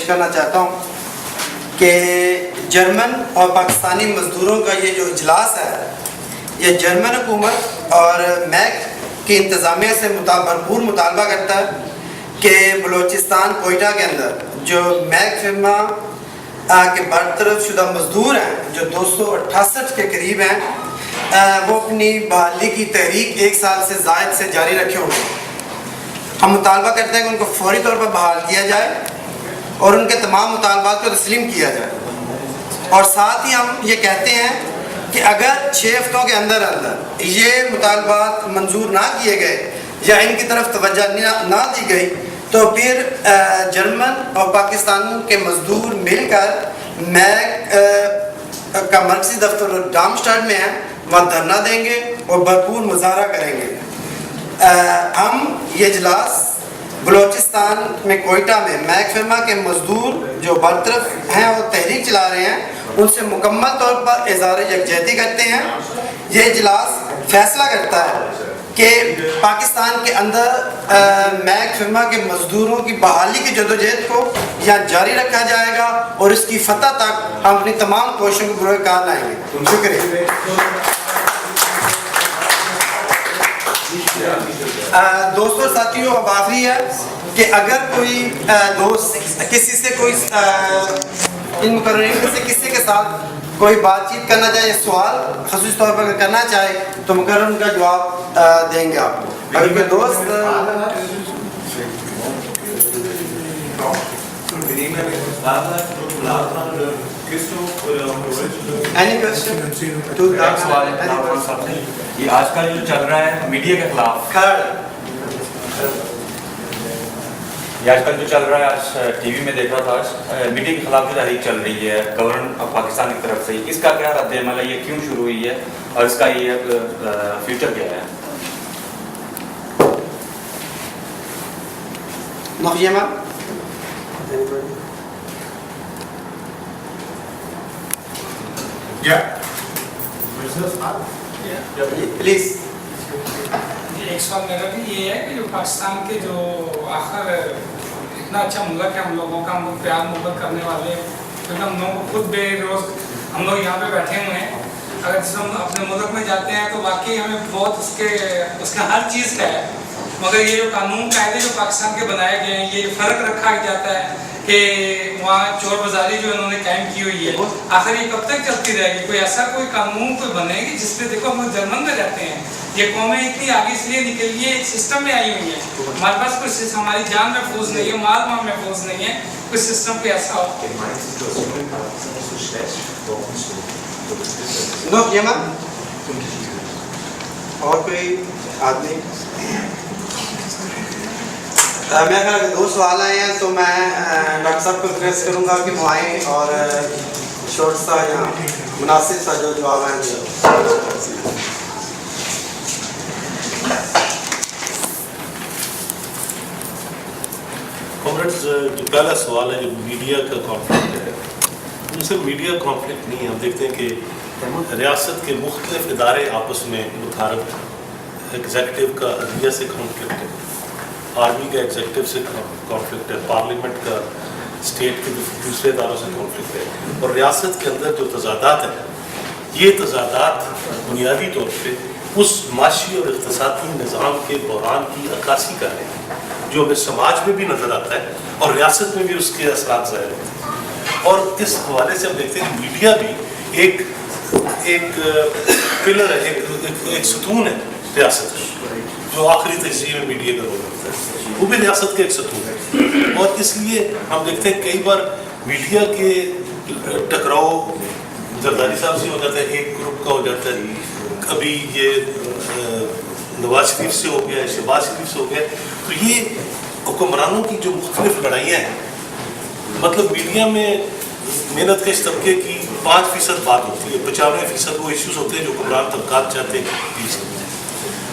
کرنا چاہتا ہوں کہ جرمن اور پاکستانی مزدوروں کا یہ جو اجلاس ہے یہ جرمن حکومت اور میک کی انتظامیہ سے بھرپور مطالبہ کرتا ہے کہ بلوچستان کوئٹہ کے اندر جو میک فرما کے برطرف شدہ مزدور ہیں جو 268 کے قریب ہیں وہ اپنی بحالی کی تحریک 1 سال سے زائد سے جاری رکھے ہوئے ہیں۔ ہم مطالبہ کرتے ہیں کہ ان کو فوری طور پر بحال کیا جائے اور ان کے تمام مطالبات کو تسلیم کیا جائے، اور ساتھ ہی ہم یہ کہتے ہیں کہ اگر 6 ہفتوں کے اندر یہ مطالبات منظور نہ کیے گئے یا ان کی طرف توجہ نہ دی گئی تو پھر جرمن اور پاکستان کے مزدور مل کر میک کا مرکزی دفتر ڈارمسٹاڈ میں ہے وہاں دھرنا دیں گے اور بھرپور مظاہرہ کریں گے۔ ہم یہ اجلاس بلوچستان میں کوئٹہ میں میک فرما کے مزدور جو برطرف ہیں اور تحریک چلا رہے ہیں ان سے مکمل طور پر اظہار یکجہتی کرتے ہیں۔ یہ اجلاس فیصلہ کرتا ہے کہ پاکستان کے اندر میک فرما کے مزدوروں کی بحالی کی جدوجہد کو یہاں جاری رکھا جائے گا اور اس کی فتح تک ہم اپنی تمام کوششوں کو بروئے کار لائیں گے۔ شکریہ۔ دوستوں ساتھیوں، اب آخری ہے کہ اگر کوئی دوست کسی سے کوئی ان مقررین سے کسی کے ساتھ کوئی بات چیت کرنا چاہے، سوال خصوصی طور پر کرنا چاہے تو مقرر ان کا جواب دیں گے آپ کو۔ اگر کوئی دوست یہ آج کل جو چل رہا ہے میڈیا کے خلاف، یہ آج کل جو چل رہا ہے، آج ٹی وی میں دیکھ رہا تھا، آج میڈیا کے خلاف جو تحریک چل رہی ہے گورنمنٹ آف پاکستان کی طرف سے، اس کا کیا رد عمل ہے؟ یہ کیوں شروع ہوئی ہے اور اس کا یہ فیوچر کیا ہے؟ پلیز۔ ایک سوال میرا بھی یہ ہے کہ جو پاکستان کے جو آخر اتنا اچھا ملک ہے ہم لوگوں کا، ہم لوگ پیار محبت کرنے والے ہیں، کیونکہ ہم لوگوں کو خود بے روز ہم لوگ یہاں پہ بیٹھے ہوئے ہیں، اگر جس ہم اپنے ملک میں جاتے ہیں تو واقعی ہمیں بہت اس کا ہر چیز کا ہے، مگر یہ جو قانون قاعدے جو پاکستان کے بنائے گئے ہیں یہ فرق رکھا جاتا ہے کہ وہاں چور بازاری جو انہوں نے قائم کی ہوئی ہے آخر یہ کب تک چلتی رہے گی؟ کوئی ایسا کوئی قانون کوئی بنے گی جس پہ دیکھو ہم لوگ جرمن میں رہتے ہیں، یہ قومیں اتنی آگے اس لیے نکل گئی ایک سسٹم میں آئی ہوئی ہیں، ہمارے پاس کوئی ہماری جان محفوظ نہیں ہے، مال وہاں محفوظ نہیں ہے، کوئی سسٹم کوئی ایسا ہو۔ اور کوئی آدمی؟ میرے خیال ہے 2 سوال آئے ہیں تو میں ڈاکٹر صاحب کو ریکویسٹ کروں گا کہ وہ آئیں اور شارٹ سا یا مناسب سا جو جواب آئیں گے۔ کامریڈز، جو پہلا سوال ہے جو میڈیا کا کانفلکٹ ہے، وہ صرف میڈیا کانفلکٹ نہیں ہے، ہم دیکھتے ہیں کہ ریاست کے مختلف ادارے آپس میں متحارب، ایگزیکٹو کا عدلیہ سے کانفلکٹ ہے، آرمی کا ایگزیکٹو سے کانفلکٹ ہے، پارلیمنٹ کا اسٹیٹ کے دوسرے اداروں سے کانفلکٹ ہے، اور ریاست کے اندر جو تضادات ہیں یہ تضادات بنیادی طور پہ اس معاشی اور اقتصادی نظام کے بحران کی عکاسی کر رہے ہیں جو ہمیں سماج میں بھی نظر آتا ہے اور ریاست میں بھی اس کے اثرات ظاہر ہوتے ہیں، اور اس حوالے سے ہم دیکھتے ہیں کہ میڈیا بھی ایک پلر ہے، ایک ستون ہے ریاست کا، جو آخری تجزیے میں میڈیا کا رول ہوتا ہے، وہ بھی ریاست کا ایک ستون ہے، اور اس لیے ہم دیکھتے ہیں کئی بار میڈیا کے ٹکراؤ زرداری صاحب سے ہو جاتا ہے، ایک گروپ کا ہو جاتا ہے، کبھی یہ نواز شریف سے ہو گیا ہے، شہباز شریف سے ہو گیا ہے، تو یہ حکمرانوں کی جو مختلف لڑائیاں ہیں، مطلب میڈیا میں محنت کش طبقے کی 5% بات ہوتی ہے، 95% وہ ایشوز ہوتے ہیں جو حکمران طبقات چاہتے ہیں،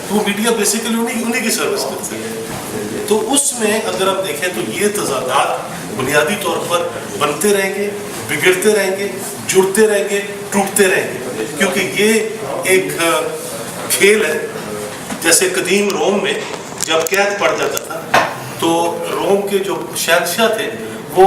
تو میڈیا بیسیکلی انہیں کی سروس کرتے ہیں، تو اس میں اگر ہم دیکھیں تو یہ تضادات بنیادی طور پر بنتے رہیں گے، بگڑتے رہیں گے، جڑتے رہیں گے، ٹوٹتے رہیں گے، کیونکہ یہ ایک کھیل ہے۔ جیسے قدیم روم میں جب قید پڑ جاتا تھا تو روم کے جو شہنشاہ تھے وہ